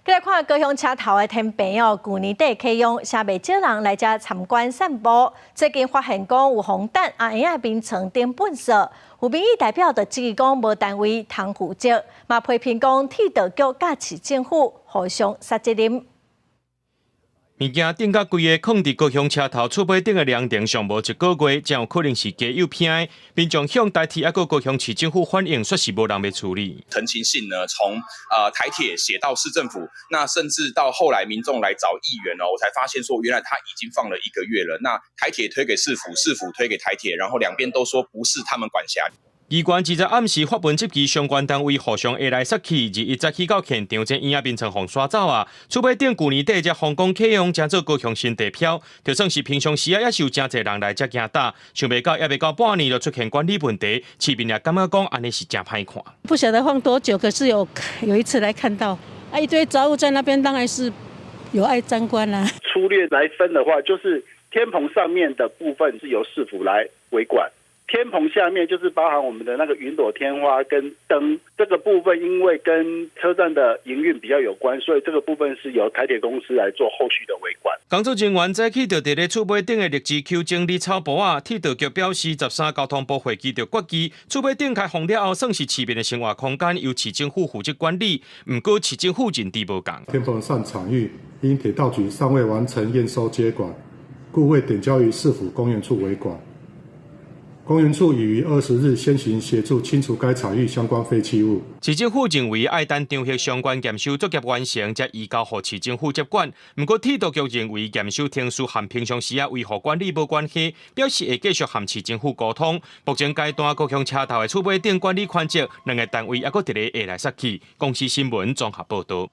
再来看高雄车头的天平哦，去年底启用，才袂少人来遮参观散步。最近发现讲有红蛋阿影仔冰床顶本色，有民意代表就质疑讲无单位通负责，嘛批评讲铁道局甲市政府互相杀责任。物件顶甲规个放伫高雄车头厝尾顶的凉亭尚无一个月，才有可能是假有偏的。民众向台铁抑个高雄市政府反映，说是无人要处理。陈情信呢，从台铁写到市政府，那甚至到后来民众来找议员我才发现说，原来他已经放了1个月了。那台铁推给市府，市府推给台铁，然后两边都说不是他们管辖。议员2日暗时发文接集相关单位互相下来杀气，2日早起到现场，这影仔变成互刷走啊！厝尾顶去年底才皇宫启用，才做高雄新地标，就算是平常时也受真侪人来遮行打，想袂到也未到半年就出现管理问题，市民也感觉讲安尼是真歹看。不晓得放多久，可是有一次来看到，一堆杂物在那边，当然是有碍沾观啦。粗略来分的话，就是天棚上面的部分是由市府来维管。天棚下面就是包含我们的那个云朵天花跟灯，这个部分因为跟车站的营运比较有关，所以这个部分是由台铁公司来做后续的维管。工作人员早起就伫咧厝尾顶的绿植区整理草坡啊，铁道局表示13交通部会期就决议，厝尾顶开放了后，算是市民的生活空间，由市政府负责管理。不过市政府认知无共。天棚上场域因铁道局尚未完成验收接管，故未点交于市府公园处维管。公园处已于20日先行协助清除该场域相关废弃物。市政府认为爱等场域相关验收作业完成，才移交予市政府接管。不过铁道局认为验收天数和平常时维护管理无关系，表示会继续和市政府沟通。目前阶段高雄车头的厝尾顶管理权责，2个单位还阁伫咧下来杀去。公司新闻综合报道。